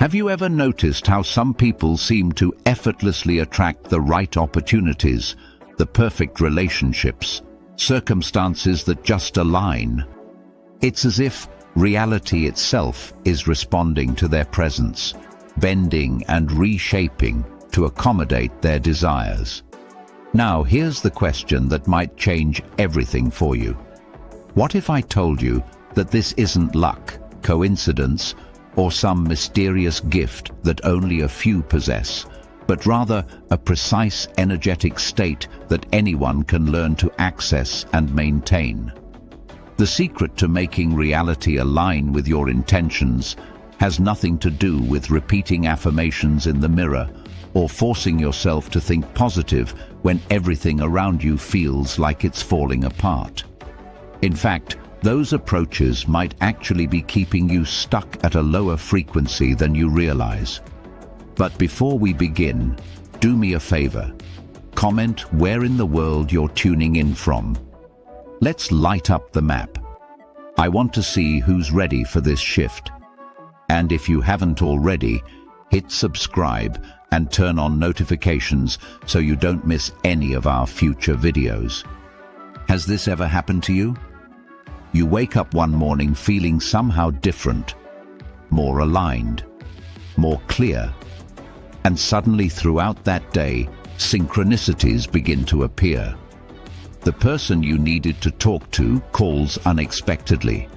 Have you ever noticed how some people seem to effortlessly attract the right opportunities, the perfect relationships, circumstances that just align? It's as if reality itself is responding to their presence, bending and reshaping to accommodate their desires. Now, here's the question that might change everything for you. What if I told you that this isn't luck, coincidence, or some mysterious gift that only a few possess, but rather a precise energetic state that anyone can learn to access and maintain? The secret to making reality align with your intentions has nothing to do with repeating affirmations in the mirror or forcing yourself to think positive when everything around you feels like it's falling apart. In fact, those approaches might actually be keeping you stuck at a lower frequency than you realize. But before we begin, do me a favor. Comment where in the world you're tuning in from. Let's light up the map. I want to see who's ready for this shift. And if you haven't already, hit subscribe and turn on notifications so you don't miss any of our future videos. Has this ever happened to you? You wake up one morning feeling somehow different, more aligned, more clear, and suddenly throughout that day, synchronicities begin to appear. The person you needed to talk to calls unexpectedly.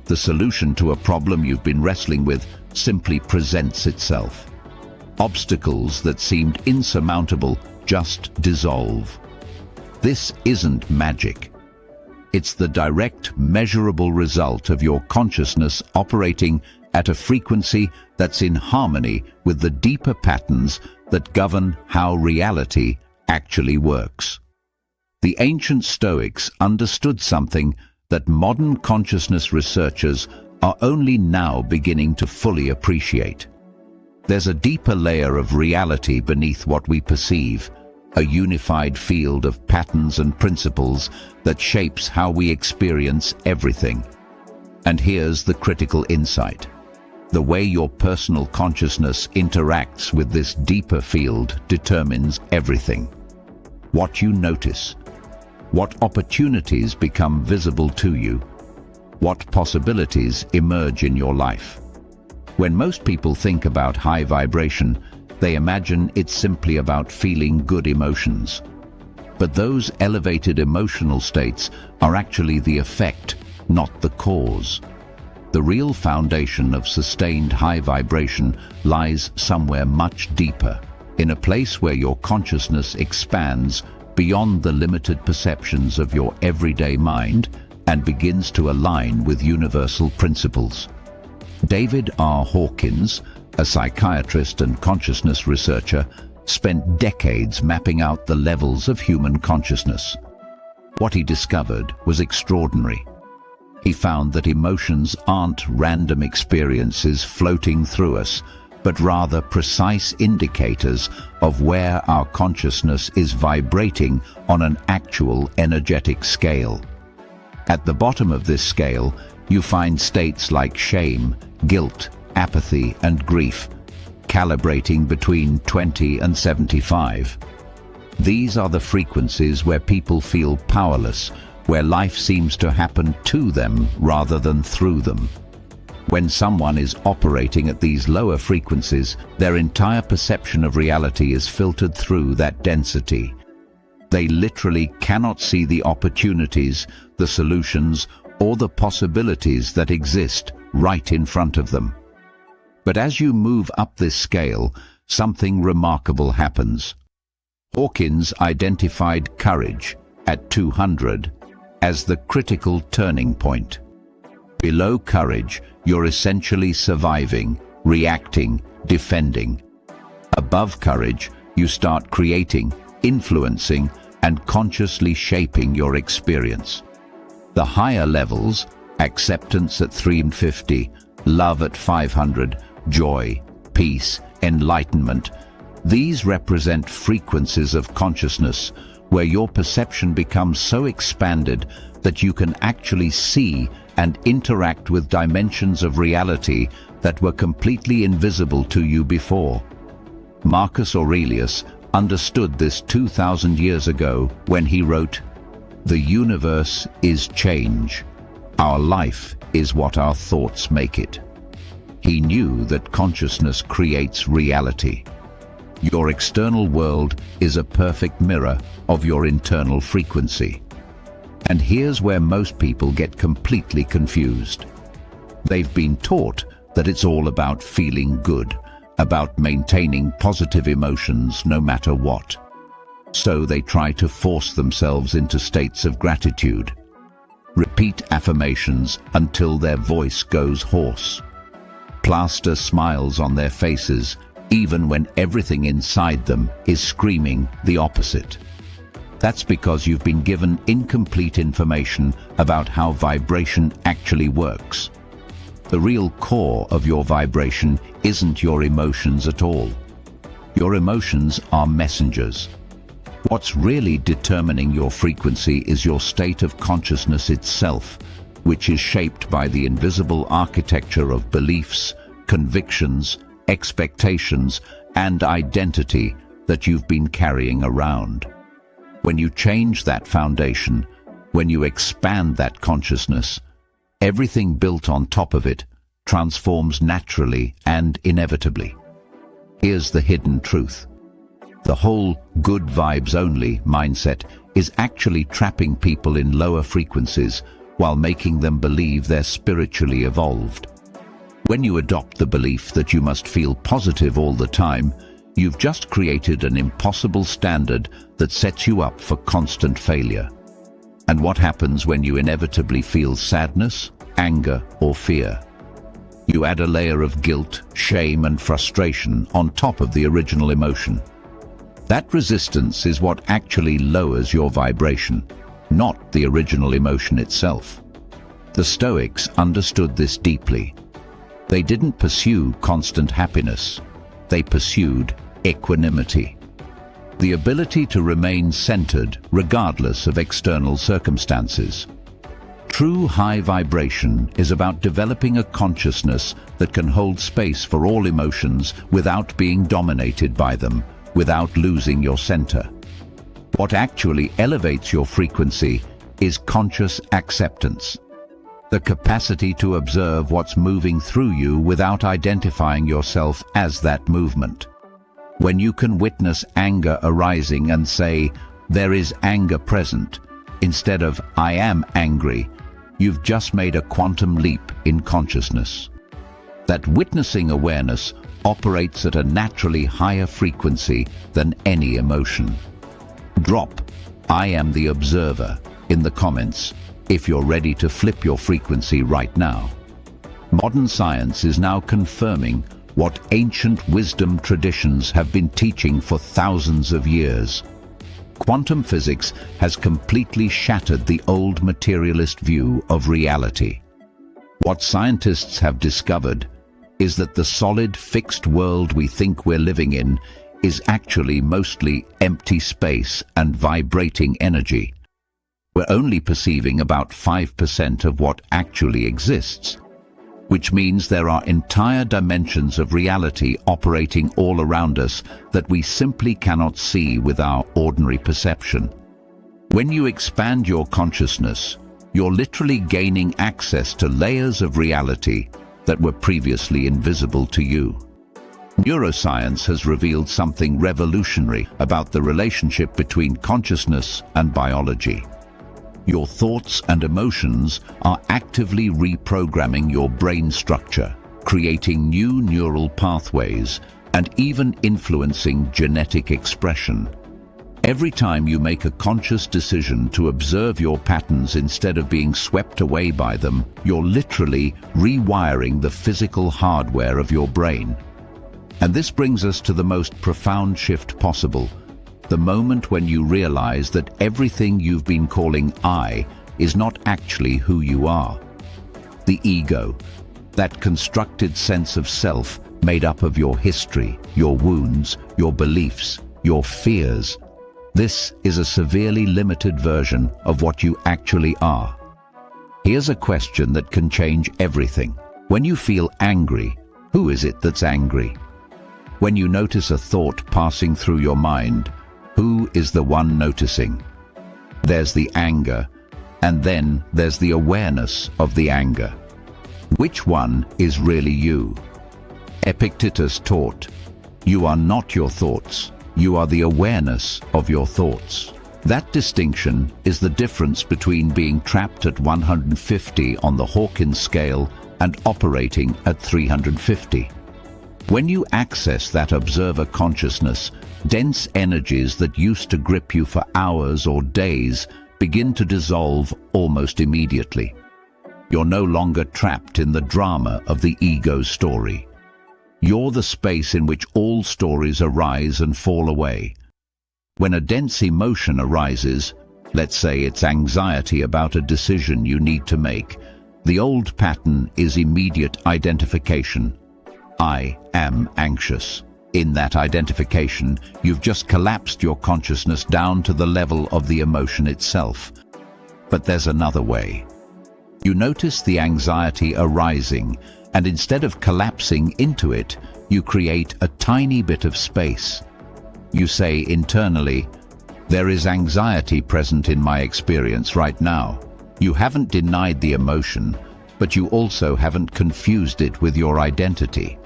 The solution to a problem you've been wrestling with simply presents itself. Obstacles that seemed insurmountable just dissolve. This isn't magic. It's the direct, measurable result of your consciousness operating at a frequency that's in harmony with the deeper patterns that govern how reality actually works. The ancient Stoics understood something that modern consciousness researchers are only now beginning to fully appreciate. There's a deeper layer of reality beneath what we perceive, a unified field of patterns and principles that shapes how we experience everything. And here's the critical insight. The way your personal consciousness interacts with this deeper field determines everything. What you notice, what opportunities become visible to you, what possibilities emerge in your life. When most people think about high vibration, they imagine it's simply about feeling good emotions. But those elevated emotional states are actually the effect, not the cause. The real foundation of sustained high vibration lies somewhere much deeper, in a place where your consciousness expands beyond the limited perceptions of your everyday mind and begins to align with universal principles. David R. Hawkins, a psychiatrist and consciousness researcher, spent decades mapping out the levels of human consciousness. What he discovered was extraordinary. He found that emotions aren't random experiences floating through us, but rather precise indicators of where our consciousness is vibrating on an actual energetic scale. At the bottom of this scale, you find states like shame, guilt, apathy, and grief, calibrating between 20 and 75. These are the frequencies where people feel powerless, where life seems to happen to them rather than through them. When someone is operating at these lower frequencies, their entire perception of reality is filtered through that density. They literally cannot see the opportunities, the solutions, or the possibilities that exist right in front of them. But as you move up this scale, something remarkable happens. Hawkins identified courage at 200 as the critical turning point. Below courage, you're essentially surviving, reacting, defending. Above courage, you start creating, influencing, and consciously shaping your experience. The higher levels, acceptance at 350, love at 500, joy, peace, enlightenment, these represent frequencies of consciousness where your perception becomes so expanded that you can actually see and interact with dimensions of reality that were completely invisible to you before. Marcus Aurelius understood this 2,000 years ago when he wrote, "The universe is change. Our life is what our thoughts make it." He knew that consciousness creates reality. Your external world is a perfect mirror of your internal frequency. And here's where most people get completely confused. They've been taught that it's all about feeling good, about maintaining positive emotions no matter what. So they try to force themselves into states of gratitude. Repeat affirmations until their voice goes hoarse. Plaster smiles on their faces even when everything inside them is screaming the opposite. That's because you've been given incomplete information about how vibration actually works. The real core of your vibration isn't your emotions at all. Your emotions are messengers. What's really determining your frequency is your state of consciousness itself, which is shaped by the invisible architecture of beliefs, convictions, expectations, and identity that you've been carrying around. When you change that foundation, when you expand that consciousness, everything built on top of it transforms naturally and inevitably. Here's the hidden truth. The whole good vibes only mindset is actually trapping people in lower frequencies while making them believe they're spiritually evolved. When you adopt the belief that you must feel positive all the time, you've just created an impossible standard that sets you up for constant failure. And what happens when you inevitably feel sadness, anger, or fear? You add a layer of guilt, shame, and frustration on top of the original emotion. That resistance is what actually lowers your vibration, not the original emotion itself. The Stoics understood this deeply. They didn't pursue constant happiness. They pursued equanimity. The ability to remain centered regardless of external circumstances. True high vibration is about developing a consciousness that can hold space for all emotions without being dominated by them, without losing your center. What actually elevates your frequency is conscious acceptance. The capacity to observe what's moving through you without identifying yourself as that movement. When you can witness anger arising and say, "There is anger present," instead of "I am angry," you've just made a quantum leap in consciousness. That witnessing awareness operates at a naturally higher frequency than any emotion. Drop "I am the observer" in the comments if you're ready to flip your frequency right now. Modern science is now confirming what ancient wisdom traditions have been teaching for thousands of years. Quantum physics has completely shattered the old materialist view of reality. What scientists have discovered is that the solid, fixed world we think we're living in is actually mostly empty space and vibrating energy. We're only perceiving about 5% of what actually exists, which means there are entire dimensions of reality operating all around us that we simply cannot see with our ordinary perception. When you expand your consciousness, you're literally gaining access to layers of reality that were previously invisible to you. Neuroscience has revealed something revolutionary about the relationship between consciousness and biology. Your thoughts and emotions are actively reprogramming your brain structure, creating new neural pathways, and even influencing genetic expression. Every time you make a conscious decision to observe your patterns instead of being swept away by them, you're literally rewiring the physical hardware of your brain. And this brings us to the most profound shift possible. The moment when you realize that everything you've been calling I is not actually who you are. The ego, that constructed sense of self made up of your history, your wounds, your beliefs, your fears. This is a severely limited version of what you actually are. Here's a question that can change everything. When you feel angry, Who is it that's angry? When you notice a thought passing through your mind, who is the one noticing? There's the anger, and then there's the awareness of the anger. Which one is really you? Epictetus taught, "You are not your thoughts, you are the awareness of your thoughts." That distinction is the difference between being trapped at 150 on the Hawkins scale and operating at 350. When you access that observer consciousness, dense energies that used to grip you for hours or days begin to dissolve almost immediately. You're no longer trapped in the drama of the ego story. You're the space in which all stories arise and fall away. When a dense emotion arises, let's say it's anxiety about a decision you need to make, the old pattern is immediate identification. I am anxious. In that identification, you've just collapsed your consciousness down to the level of the emotion itself. But there's another way. You notice the anxiety arising, and instead of collapsing into it, you create a tiny bit of space. You say internally, "There is anxiety present in my experience right now." You haven't denied the emotion, but you also haven't confused it with your identity.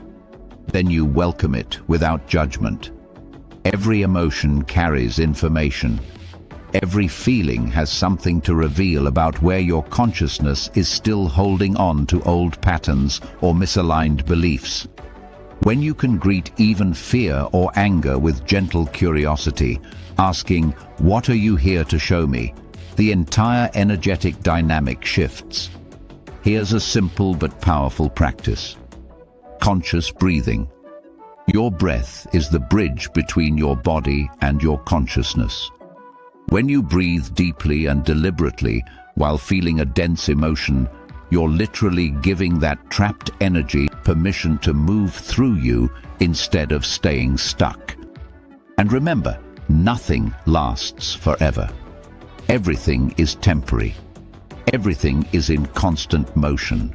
Then you welcome it without judgment. Every emotion carries information. Every feeling has something to reveal about where your consciousness is still holding on to old patterns or misaligned beliefs. When you can greet even fear or anger with gentle curiosity, asking, "What are you here to show me?" the entire energetic dynamic shifts. Here's a simple but powerful practice. Conscious breathing. Your breath is the bridge between your body and your consciousness. When you breathe deeply and deliberately while feeling a dense emotion, you're literally giving that trapped energy permission to move through you instead of staying stuck. And remember, nothing lasts forever. Everything is temporary. Everything is in constant motion.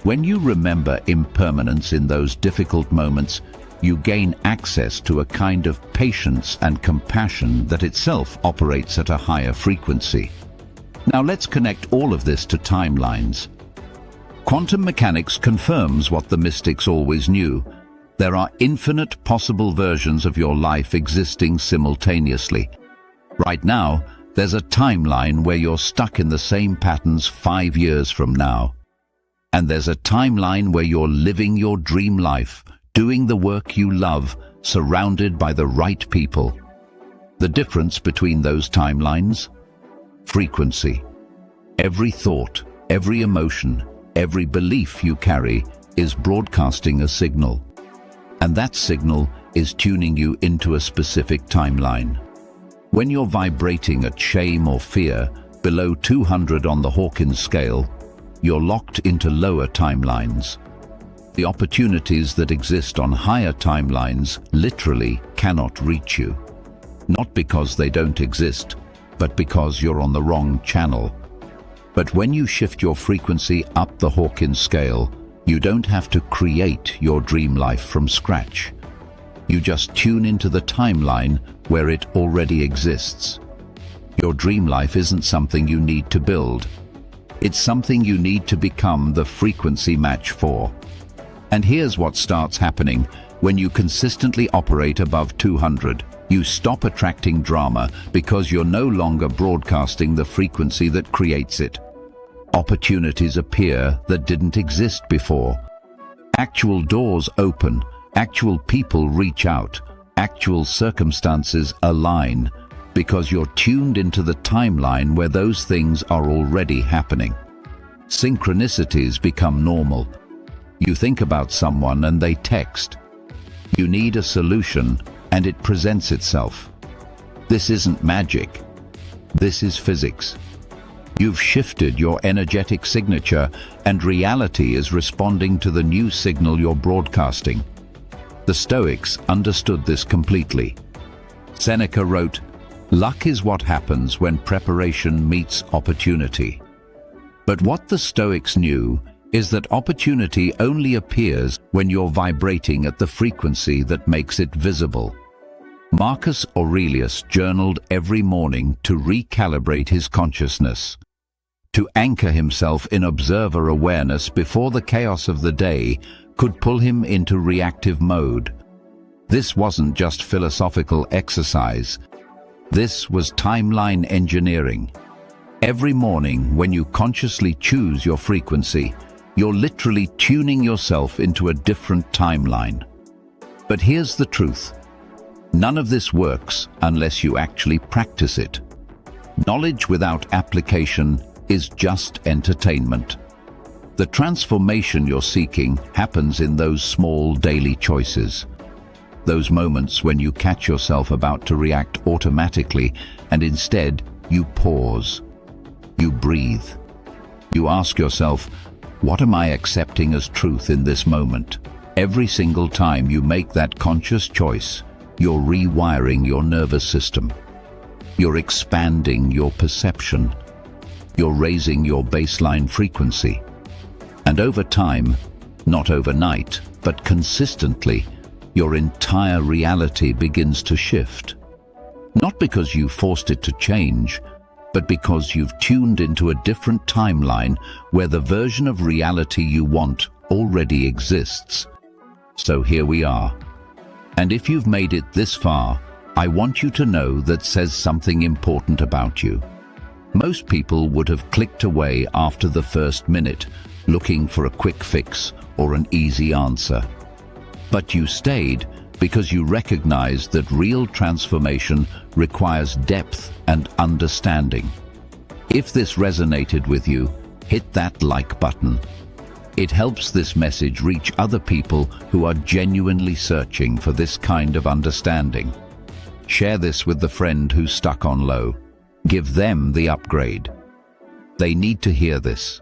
When you remember impermanence in those difficult moments, you gain access to a kind of patience and compassion that itself operates at a higher frequency. Now let's connect all of this to timelines. Quantum mechanics confirms what the mystics always knew. There are infinite possible versions of your life existing simultaneously. Right now, there's a timeline where you're stuck in the same patterns 5 years from now. And there's a timeline where you're living your dream life, doing the work you love, surrounded by the right people. The difference between those timelines? Frequency. Every thought, every emotion, every belief you carry is broadcasting a signal. And that signal is tuning you into a specific timeline. When you're vibrating at shame or fear, below 200 on the Hawkins scale, you're locked into lower timelines. The opportunities that exist on higher timelines literally cannot reach you. Not because they don't exist, but because you're on the wrong channel. But when you shift your frequency up the Hawkins scale, you don't have to create your dream life from scratch. You just tune into the timeline where it already exists. Your dream life isn't something you need to build. It's something you need to become the frequency match for. And here's what starts happening when you consistently operate above 200. You stop attracting drama because you're no longer broadcasting the frequency that creates it. Opportunities appear that didn't exist before. Actual doors open, actual people reach out, actual circumstances align, because you're tuned into the timeline where those things are already happening. Synchronicities become normal. You think about someone and they text. You need a solution and it presents itself. This isn't magic. This is physics. You've shifted your energetic signature and reality is responding to the new signal you're broadcasting. The Stoics understood this completely. Seneca wrote, "Luck is what happens when preparation meets opportunity." But what the Stoics knew is that opportunity only appears when you're vibrating at the frequency that makes it visible. Marcus Aurelius journaled every morning to recalibrate his consciousness, to anchor himself in observer awareness before the chaos of the day could pull him into reactive mode. This wasn't just philosophical exercise. This was timeline engineering. Every morning, when you consciously choose your frequency, you're literally tuning yourself into a different timeline. But here's the truth. None of this works unless you actually practice it. Knowledge without application is just entertainment. The transformation you're seeking happens in those small daily choices. Those moments when you catch yourself about to react automatically and instead you pause. You breathe. You ask yourself, what am I accepting as truth in this moment? Every single time you make that conscious choice, you're rewiring your nervous system. You're expanding your perception. You're raising your baseline frequency. And over time, not overnight, but consistently, your entire reality begins to shift. Not because you forced it to change, but because you've tuned into a different timeline where the version of reality you want already exists. So here we are. And if you've made it this far, I want you to know that says something important about you. Most people would have clicked away after the first minute, looking for a quick fix or an easy answer. But you stayed because you recognized that real transformation requires depth and understanding. If this resonated with you, hit that like button. It helps this message reach other people who are genuinely searching for this kind of understanding. Share this with the friend who's stuck on low. Give them the upgrade. They need to hear this.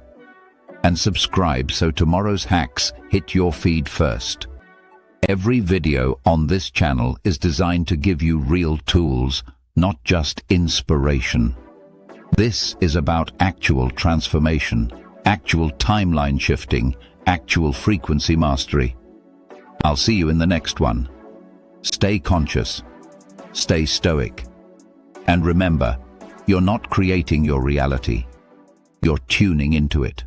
And subscribe so tomorrow's hacks hit your feed first. Every video on this channel is designed to give you real tools, not just inspiration. This is about actual transformation, actual timeline shifting, actual frequency mastery. I'll see you in the next one. Stay conscious, stay stoic, and remember, you're not creating your reality. You're tuning into it.